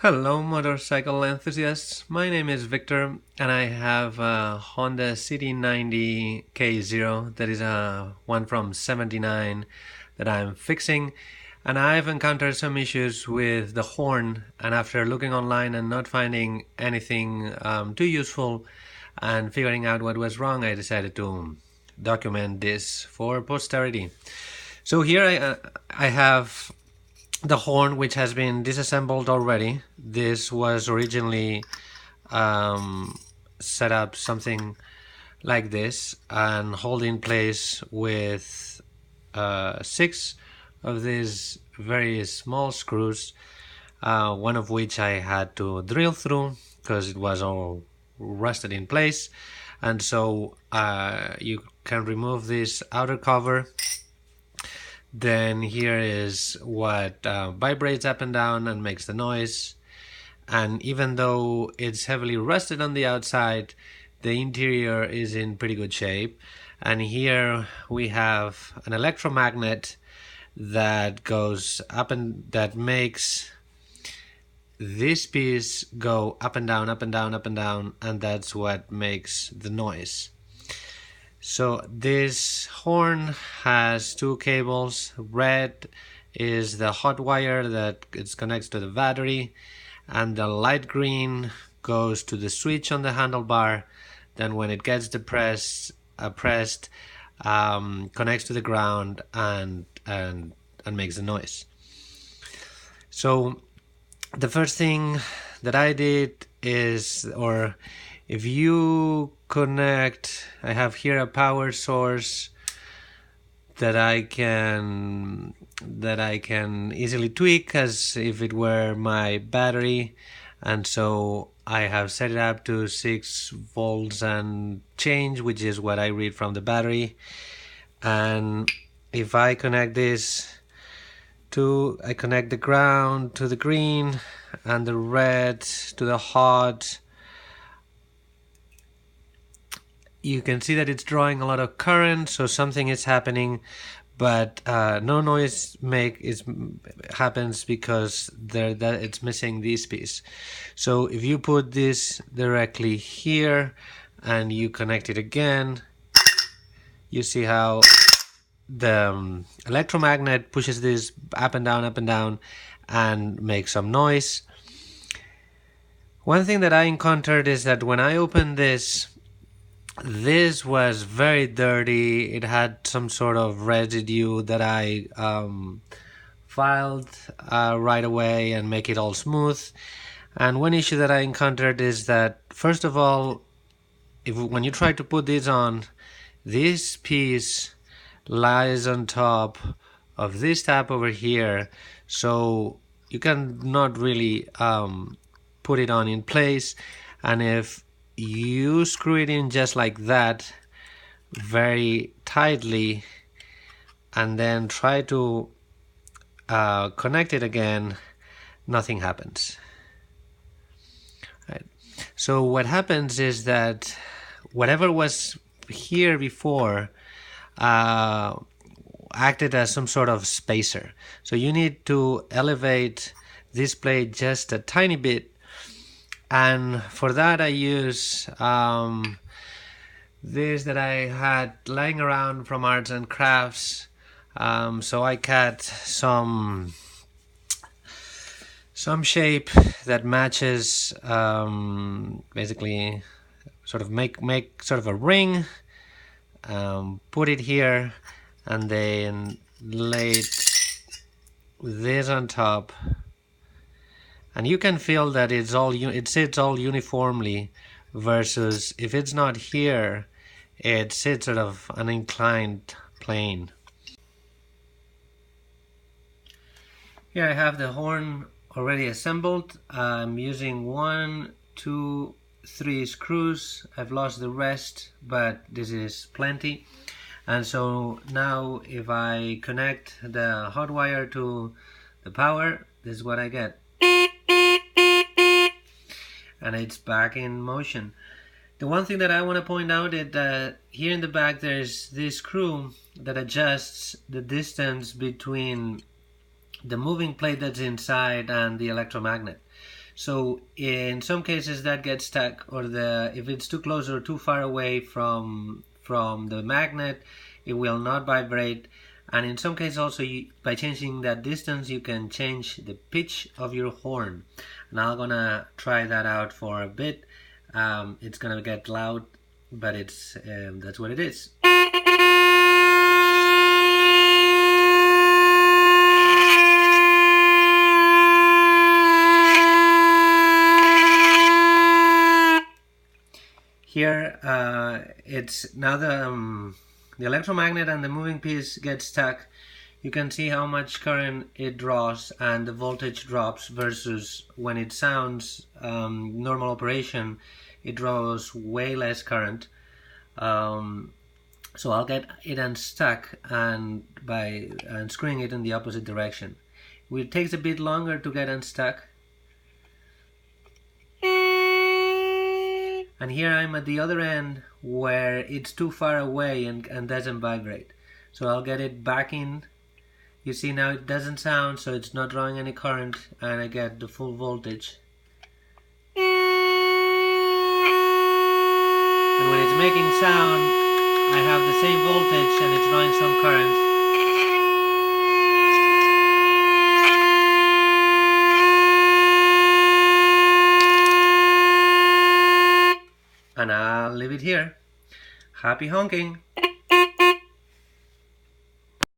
Hello motorcycle enthusiasts, my name is Victor and I have a Honda CT90 K0 that is a one from 79 that I'm fixing, and I've encountered some issues with the horn, and after looking online and not finding anything too useful and figuring out what was wrong, I decided to document this for posterity. So here I have the horn, which has been disassembled already. This was originally set up something like this and hold in place with 6 of these very small screws, one of which I had to drill through because it was all rusted in place, and so you can remove this outer cover. Then here is what vibrates up and down and makes the noise. And even though it's heavily rusted on the outside, the interior is in pretty good shape. And here we have an electromagnet that goes up and that makes this piece go up and down, up and down, up and down, and that's what makes the noise. So this horn has 2 cables. Red is the hot wire that it connects to the battery, and the light green goes to the switch on the handlebar. Then when it gets pressed, connects to the ground and makes the noise. So the first thing that I did is, if you connect, I have here a power source that I can easily tweak as if it were my battery, and so I have set it up to 6 volts and change, which is what I read from the battery. And if I connect this I connect the ground to the green and the red to the hot, you can see that it's drawing a lot of current, so something is happening, but no noise happens because it's missing this piece. So if you put this directly here and you connect it again, you see how the electromagnet pushes this up and down and makes some noise. One thing that I encountered is that when I opened this was very dirty. It had some sort of residue that I filed right away and make it all smooth. And one issue that I encountered is that, first of all, when you try to put this on, this piece lies on top of this tab over here, so you can not really put it on in place. And if you screw it in just like that, very tightly, and then try to connect it again, nothing happens. Right. So what happens is that whatever was here before acted as some sort of spacer. So you need to elevate this plate just a tiny bit, and for that I use this that I had lying around from Arts and Crafts. So I cut some shape that matches, basically sort of make sort of a ring, put it here, and then laid this on top. And you can feel that it sits all uniformly, versus if it's not here, it sits sort of an inclined plane. Here I have the horn already assembled. I'm using 1, 2, 3 screws. I've lost the rest, but this is plenty. And so now if I connect the hot wire to the power, this is what I get. And it's back in motion. The one thing that I want to point out is that here in the back there's this screw that adjusts the distance between the moving plate that's inside and the electromagnet. So in some cases that gets stuck, or if it's too close or too far away from the magnet, it will not vibrate. And in some cases also, by changing that distance, you can change the pitch of your horn. And I'm gonna try that out for a bit. It's gonna get loud, but that's what it is. Here, it's now the electromagnet and the moving piece get stuck. You can see how much current it draws and the voltage drops versus when it sounds normal operation, it draws way less current. So I'll get it unstuck and by unscrewing it in the opposite direction. It takes a bit longer to get unstuck. And here I'm at the other end where it's too far away and doesn't vibrate. So I'll get it back in. You see now it doesn't sound, so it's not drawing any current, and I get the full voltage. And when it's making sound, I have the same voltage and it's drawing some current. And I'll leave it here. Happy honking!